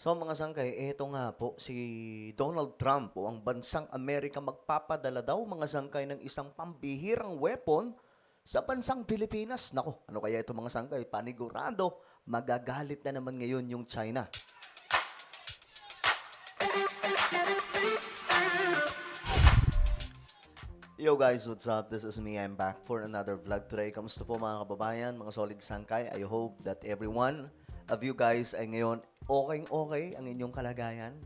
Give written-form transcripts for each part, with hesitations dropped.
So mga sangkay, eto nga po si Donald Trump o ang bansang Amerika magpapadala daw mga sangkay ng isang pambihirang weapon sa bansang Pilipinas. Nako, ano kaya ito mga sangkay? Panigurado, magagalit na naman ngayon yung China. Yo guys, what's up? This is me. I'm back for another vlog today. Kamusta po mga kababayan, mga solid sangkay? I hope that everyone of you guys ay ngayon okay ang inyong kalagayan.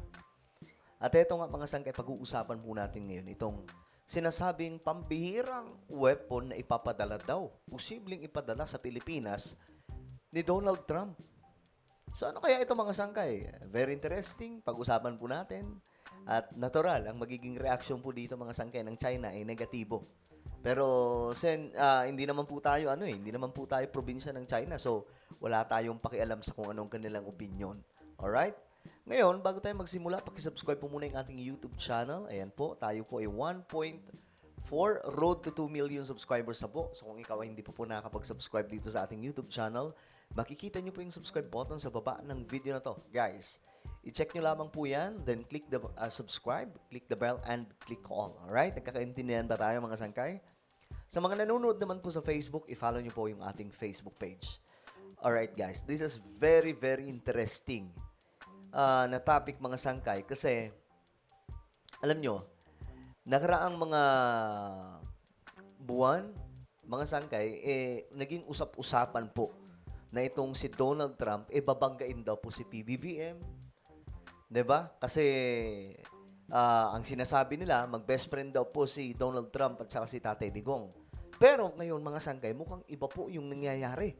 At eto nga mga sangkay, pag-uusapan po natin ngayon itong sinasabing pambihirang weapon na ipapadala daw, posibleng ipadala sa Pilipinas ni Donald Trump. So ano kaya ito mga sangkay? Very interesting, pag-usapan po natin. At natural, ang magiging reaksyon po dito mga sangkay ng China ay negatibo. Pero hindi naman po tayo hindi naman po tayo probinsya ng China. So wala tayong pakialam sa kung anong kanilang opinion. Alright? Ngayon, bago tayo magsimula, paki-subscribe po muna yung ating YouTube channel. Ayan po, tayo po ay 1.4 road to 2 million subscribers na po. So kung ikaw ay hindi po nakakapag-subscribe dito sa ating YouTube channel, makikita nyo po yung subscribe button sa baba ng video na to. Guys, i-check nyo lamang po yan, then click the subscribe, click the bell, and click all. Alright? Nagkakaintindihan ba tayo mga sangkay? Sa mga nanonood naman po sa Facebook, i-follow nyo po yung ating Facebook page. Alright guys, this is very interesting na topic mga sangkay kasi alam nyo, nakaraang mga buwan, mga sangkay, naging usap-usapan po na itong si Donald Trump, babanggain daw po si PBBM. 'Di ba? Kasi ang sinasabi nila, mag-best friend daw po si Donald Trump at saka si Tatay Digong. Pero ngayon mga sangkay, mukhang iba po yung nangyayari.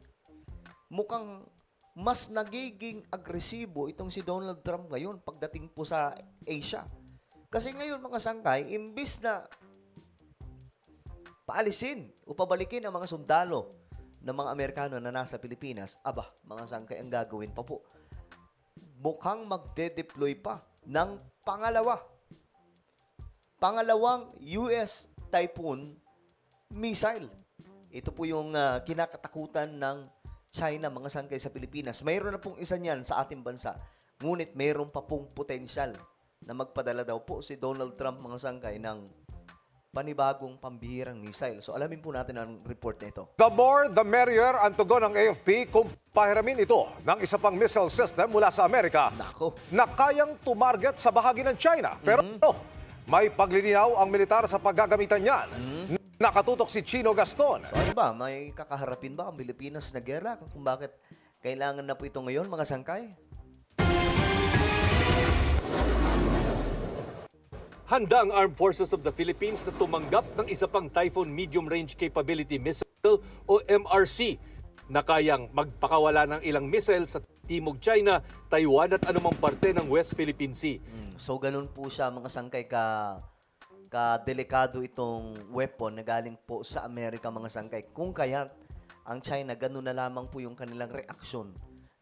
Mukhang mas nagiging agresibo itong si Donald Trump ngayon pagdating po sa Asia. Kasi ngayon mga sangkay, imbis na paalisin o pabalikin ang mga sundalo ng mga Amerikano na nasa Pilipinas, mga sangkay, ang gagawin pa po, mukhang magde-deploy pa ng pangalawang US Typhoon missile. Ito po yung kinakatakutan ng China, mga sangkay, sa Pilipinas. Mayroon na pong isa niyan sa ating bansa. Ngunit mayroon pa pong potensyal na magpadala daw po si Donald Trump, mga sangkay, ng panibagong pambihirang missile. So alamin po natin ang report na ito. The more, the merrier ang tugon ng AFP kung pahiramin ito ng isa pang missile system mula sa Amerika Nako. na kayang tumarget sa bahagi ng China. Pero may paglilinaw ang militar sa paggagamitan niyan. Nakatutok si Chino Gaston. So, ano ba? May kakaharapin ba ang Pilipinas na gera? Kung bakit kailangan na po ito ngayon, mga sangkay? Handa ang Armed Forces of the Philippines na tumanggap ng isa pang Typhoon Medium Range Capability Missile o MRC na kayang magpakawala ng ilang missile sa Timog China, Taiwan at anumang parte ng West Philippine Sea. So ganun po siya mga sangkay ka-delikado itong weapon na galing po sa Amerika, mga sangkay. Kung kaya ang China, ganun na lamang po yung kanilang reaksyon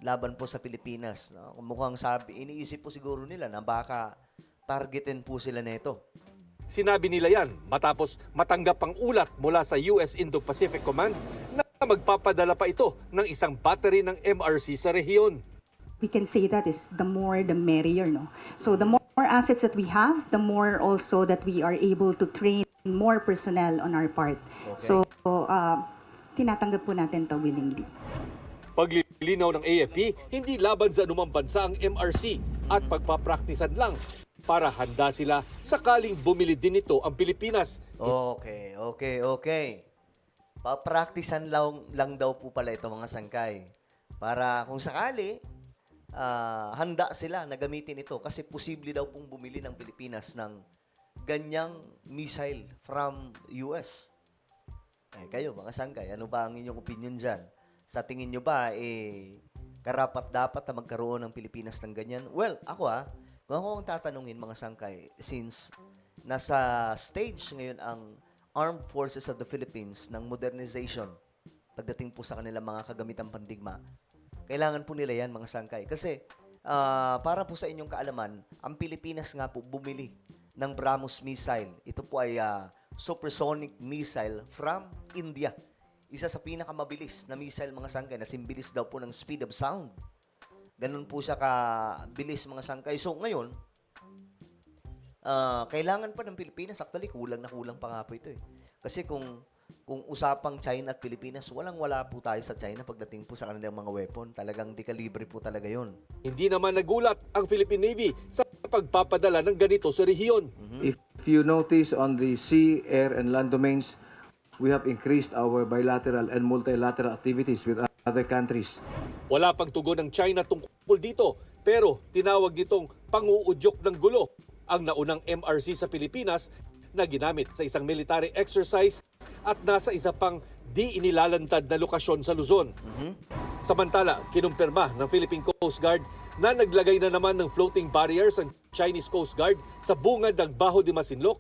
laban po sa Pilipinas. No? Mukhang iniisip po siguro nila na baka targetin po sila nito. Sinabi nila yan matapos matanggap ang ulat mula sa US Indo-Pacific Command na magpapadala pa ito ng isang battery ng MRC sa rehiyon. We can say that is the more the merrier, no? So the more assets that we have, the more also that we are able to train more personnel on our part. Okay. So tinatanggap po natin to willingly. Paglilinaw ng AFP, hindi laban sa anumang bansa ang MRC at pagpapraktisan lang para handa sila sakaling bumili din ito ang Pilipinas. Okay. Papraktisan lang daw po pala ito, mga sangkay. Para kung sakali, handa sila na gamitin ito kasi posible daw pong bumili ng Pilipinas ng ganyang missile from US. Kayo, mga sangkay, ano ba ang inyong opinion dyan? Sa tingin nyo ba, karapat-dapat na magkaroon ng Pilipinas ng ganyan? Well, kung ako ang tatanungin, mga sangkay, since nasa stage ngayon ang Armed Forces of the Philippines ng modernization pagdating po sa kanilang mga kagamitang pandigma, kailangan po nila yan, mga sangkay. Kasi, para po sa inyong kaalaman, ang Pilipinas nga po bumili ng BrahMos missile. Ito po ay supersonic missile from India. Isa sa pinakamabilis na missile, mga sangkay, na simbilis daw po ng speed of sound. Ganun po siya kabilis mga sangkay. So ngayon, kailangan pa ng Pilipinas. Actually, kulang na kulang pa nga po ito eh. Kasi kung usapang China at Pilipinas, walang-wala po tayo sa China pagdating po sa kanilang mga weapon. Talagang dekalibre po talaga yon. Hindi naman nagulat ang Philippine Navy sa pagpapadala ng ganito sa rehiyon. If you notice on the sea, air, and land domains, we have increased our bilateral and multilateral activities with other countries. Wala pang tugon ng China tungkol dito, pero tinawag nitong panguudyok ng gulo ang naunang MRC sa Pilipinas na ginamit sa isang military exercise at nasa isa pang di inilalantad na lokasyon sa Luzon. Samantala, kinumpirma ng Philippine Coast Guard na naglagay na naman ng floating barriers ang Chinese Coast Guard sa bungad ng Baho de Masinloc,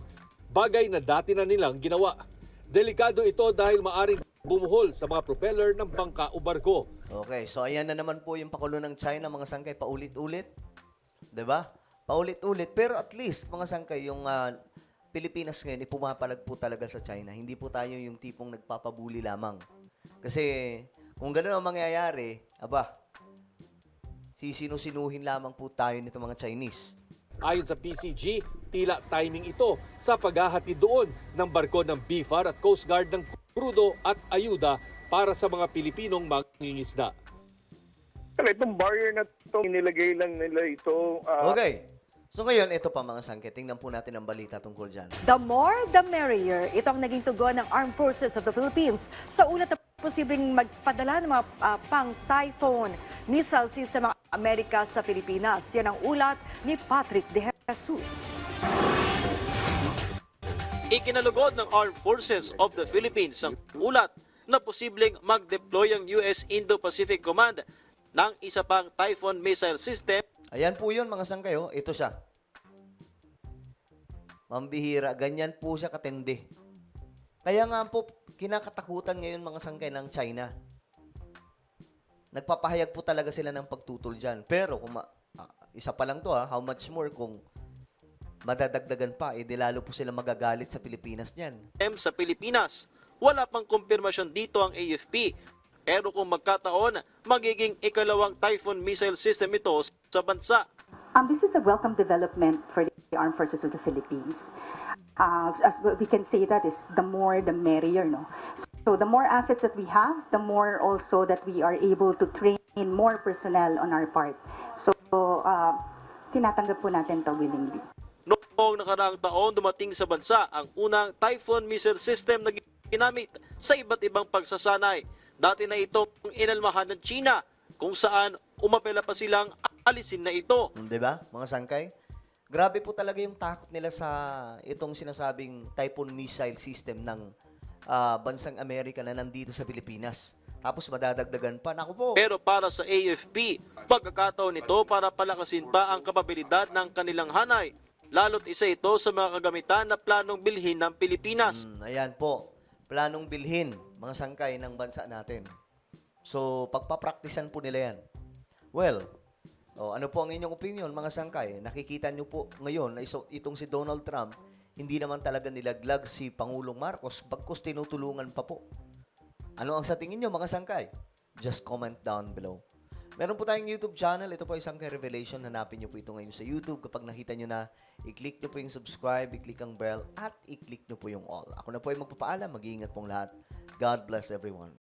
bagay na dati na nilang ginawa. Delikado ito dahil maaring bumuhol sa mga propeller ng bangka o barko. Okay, so ayan na naman po yung pakulo ng China, mga sangkay, paulit-ulit. 'Di ba? Paulit-ulit. Pero at least, mga sangkay, yung Pilipinas ngayon, pumapalag po talaga sa China. Hindi po tayo yung tipong nagpapabuli lamang. Kasi, kung gano'n ang mangyayari, sisinu-sinuhin lamang po tayo nito mga Chinese. Ayon sa PCG, tila timing ito sa paghahatid doon ng barko ng BFAR at Coast Guard ng krudo at ayuda para sa mga Pilipinong mangingisda. Itong barrier na ito, nilagay lang nila ito. Okay. So ngayon, ito pa mga sangkay. Tingnan po natin ang balita tungkol dyan. The more, the merrier. Ito ang naging tugon ng Armed Forces of the Philippines sa ulat na posibleng magpadala ng mga pang-typhoon missile system ng Amerika sa Pilipinas. Yan ang ulat ni Patrick De Jesus. Ikinalugod ng Armed Forces of the Philippines ang ulat na posibleng mag-deploy ang US Indo-Pacific Command ng isa pang Typhoon missile system. Ayan po yun, mga sangkay. Oh. Ito siya. Mambihira. Ganyan po siya katindi. Kaya nga po, kinakatakutan ngayon mga sangkay ng China. Nagpapahayag po talaga sila ng pagtutol dyan. Pero, kung isa pa lang to how much more kung madadagdagan pa, di lalo po sila magagalit sa Pilipinas niyan. Sa Pilipinas. Wala pang kumpirmasyon dito ang AFP. Pero kung magkataon, magiging ikalawang Typhoon missile system ito sa bansa. This is a welcome development for the Armed Forces of the Philippines. As we can say that is the more the merrier, no? So the more assets that we have, the more also that we are able to train more personnel on our part. So tinatanggap po natin to willingly. Noong nakaraang taon, dumating sa bansa ang unang Typhoon missile system na ginamit sa iba't ibang pagsasanay. Dati na itong inalmahan ng China, kung saan umapela pa silang alisin na ito. Di ba, mga sangkay? Grabe po talaga yung takot nila sa itong sinasabing Typhoon missile system ng bansang Amerika na nandito sa Pilipinas. Tapos madadagdagan pa. Naku po. Pero para sa AFP, pagkakataon nito para palakasin pa ang kapabilidad ng kanilang hanay. Lalo't isa ito sa mga kagamitan na planong bilhin ng Pilipinas. Ayan po. Planong bilhin, mga sangkay ng bansa natin. So, pagpapraktisan po nila yan. Well, ano po ang inyong opinion, mga sangkay? Nakikita nyo po ngayon na itong si Donald Trump, hindi naman talaga nilaglag si Pangulong Marcos, bagkus tinutulungan pa po. Ano ang sa tingin nyo, mga sangkay? Just comment down below. Meron po tayong YouTube channel. Ito po ay Sangkay Revelation. Hanapin nyo po ito ngayon sa YouTube. Kapag nakita nyo na, i-click nyo po yung subscribe, i-click ang bell, at i-click nyo po yung all. Ako na po ay magpapaalam. Mag-iingat pong lahat. God bless everyone.